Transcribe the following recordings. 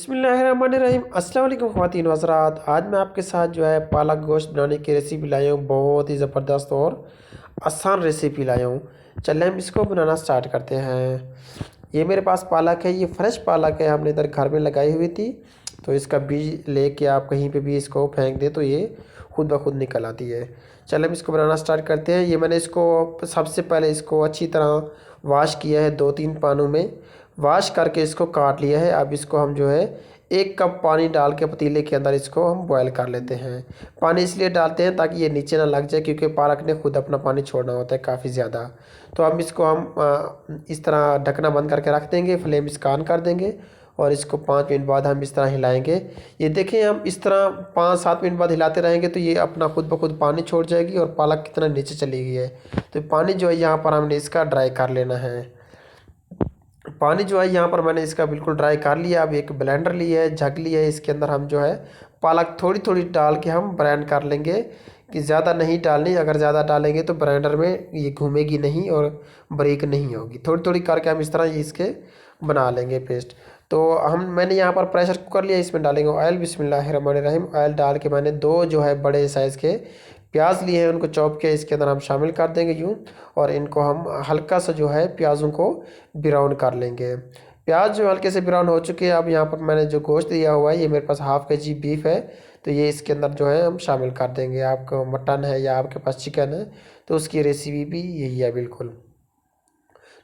बिस्मिल्लाहिर्रहमानिर्रहीम। अस्सलाम वालेकुम ख़वातीन व हज़रात। आज मैं आपके साथ पालक गोश्त बनाने की रेसिपी लाया हूँ। बहुत ही ज़बरदस्त और आसान रेसिपी लाया हूँ। चलें हम इसको बनाना स्टार्ट करते हैं। ये मेरे पास पालक है, ये फ्रेश पालक है, हमने इधर घर में लगाई हुई थी। तो इसका बीज लेके आप कहीं पे भी इसको फेंक दें तो ये खुद ब खुद निकल आती है। चलें हम इसको बनाना स्टार्ट करते हैं। ये मैंने इसको सबसे पहले इसको अच्छी तरह वॉश किया है, 2-3 पानों में वॉश करके इसको काट लिया है। अब इसको हम 1 कप पानी डाल के पतीले के अंदर इसको हम बॉयल कर लेते हैं। पानी इसलिए डालते हैं ताकि ये नीचे ना लग जाए, क्योंकि पालक ने खुद अपना पानी छोड़ना होता है काफ़ी ज़्यादा। तो अब इसको हम इस तरह ढकना बंद करके रख देंगे, फ्लेम इसका ऑन कर देंगे और इसको 5 मिनट बाद हम इस तरह हिलाएंगे। ये देखें, हम इस तरह 5-7 मिनट बाद हिलाते रहेंगे तो ये अपना खुद ब खुद पानी छोड़ जाएगी और पालक कितना नीचे चली गई है। तो पानी यहाँ पर हमने इसका ड्राई कर लेना है। पानी यहाँ पर मैंने इसका बिल्कुल ड्राई कर लिया। अब एक ब्लेंडर लिया है, जग लिया है, इसके अंदर हम पालक थोड़ी थोड़ी डाल के हम ब्लेंड कर लेंगे कि ज़्यादा नहीं डालनी। अगर ज़्यादा डालेंगे तो ब्लेंडर में ये घूमेगी नहीं और बारीक नहीं होगी। थोड़ी थोड़ी करके हम इस तरह इसके बना लेंगे पेस्ट। तो मैंने यहाँ पर प्रेशर कुकर लिया, इसमें डालेंगे ऑयल। बिस्मिल्लाहिर्रहमानिर्रहीम। ऑयल डाल के मैंने 2 बड़े साइज़ के प्याज लिए हैं, उनको चॉप किया, इसके अंदर हम शामिल कर देंगे यूँ। और इनको हम हल्का सा प्याज़ों को ब्राउन कर लेंगे। प्याज हल्के से ब्राउन हो चुके हैं। अब यहाँ पर मैंने जो गोश्त दिया हुआ है, ये मेरे पास हाफ़ केजी बीफ है, तो ये इसके अंदर हम शामिल कर देंगे। आपका मटन है या आपके पास चिकन है तो उसकी रेसिपी भी यही है बिल्कुल।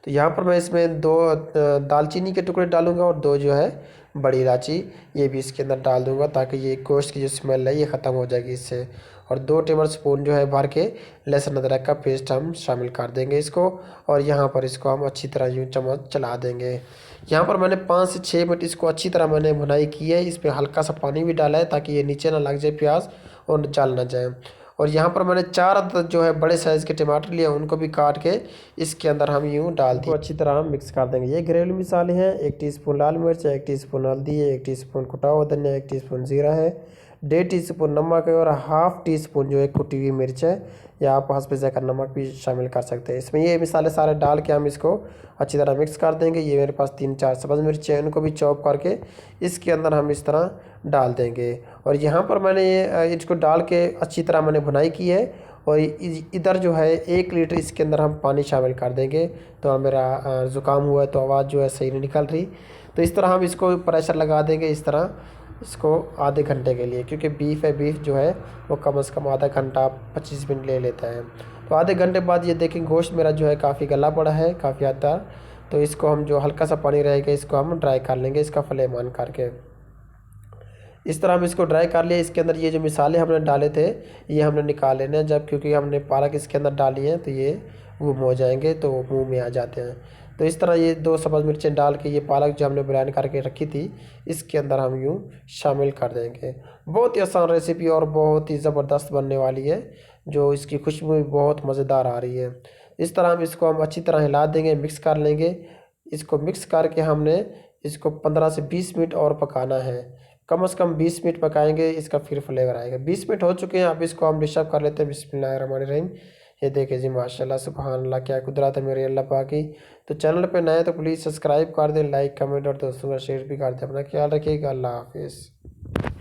तो यहाँ पर मैं इसमें 2 दालचीनी के टुकड़े डालूँगा और 2 बड़ी इलायची ये भी इसके अंदर डाल दूँगा, ताकि ये गोश्त की जो स्मेल है ये ख़त्म हो जाएगी इससे। और 2 टेबल स्पून भर के लहसुन अदरक का पेस्ट हम शामिल कर देंगे इसको। और यहाँ पर इसको हम अच्छी तरह यूँ चम्मच चला देंगे। यहाँ पर मैंने 5 से 6 मिनट इसको अच्छी तरह मैंने भुनाई की है। इसमें हल्का सा पानी भी डाला है ताकि ये नीचे ना लग जाए प्याज और जल ना जाए। और यहाँ पर मैंने 4 अदद बड़े साइज़ के टमाटर लिए, उनको भी काट के इसके अंदर हम यूँ डाल दिए, अच्छी तरह हम मिक्स कर देंगे। ये घरेलू मसाले हैं, 1 टीस्पून लाल मिर्च है, 1 टीस्पून हल्दी है, 1 टीस्पून कुटा हुआ धनिया, 1 टीस्पून जीरा है, 1.5 टीस्पून नमक है और हाफ़ टीस्पून कुटी हुई मिर्च है, या आप हस्बे ज़ायक़ा नमक भी शामिल कर सकते हैं। इसमें ये मसाले सारे डाल के हम इसको अच्छी तरह मिक्स कर देंगे। ये मेरे पास 3-4 सब्ज़ मिर्च हैं, उनको भी चॉप करके इसके अंदर हम इस तरह डाल देंगे। और यहाँ पर मैंने इसको डाल के अच्छी तरह मैंने भुनाई की है। और इधर 1 लीटर इसके अंदर हम पानी शामिल कर देंगे। तो मेरा ज़ुकाम हुआ है तो आवाज़ सही नहीं निकल रही। तो इस तरह हम इसको प्रेशर लगा देंगे, इस तरह इसको आधे घंटे के लिए, क्योंकि बीफ वो कम से कम आधा घंटा 25 मिनट ले लेता है। तो आधे घंटे बाद ये देखें गोश्त मेरा काफ़ी गला पड़ा है, काफ़ी हद तक। तो इसको हम हल्का सा पानी रहेगा इसको हम ड्राई कर लेंगे, इसका फ्लेम ऑन करके। इस तरह हम इसको ड्राई कर लिए। इसके अंदर ये जो मिसाले हमने डाले थे ये हमने निकाल लेने हैं, जब क्योंकि हमने पालक इसके अंदर डाली है तो ये गुम हो जाएंगे, तो मुंह में आ जाते हैं। तो इस तरह ये 2 सब्ज़ मिर्चें डाल के ये पालक जो हमने ब्लेंड करके रखी थी इसके अंदर हम यूँ शामिल कर देंगे। बहुत ही आसान रेसिपी और बहुत ही ज़बरदस्त बनने वाली है, जो इसकी खुशबू भी बहुत मज़ेदार आ रही है। इस तरह हम अच्छी तरह हिला देंगे, मिक्स कर लेंगे। इसको मिक्स करके हमने इसको 15 से 20 मिनट और पकाना है। कम से कम 20 मिनट पकाएंगे, इसका फिर फ्लेवर आएगा। 20 मिनट हो चुके हैं, अब इसको हम डिश अप कर लेते हैं। बिस्मिल्लाहिर्रहमानिर्रहीम। ये देखिए जी, माशाल्लाह सुभान अल्लाह, क्या कुदरत है मेरे अल्लाह पाक की। तो चैनल पे नए तो प्लीज़ सब्सक्राइब कर दें, लाइक कमेंट और दोस्तों का शेयर भी कर दें। अपना ख्याल रखिएगा। अल्लाह हाफिज़।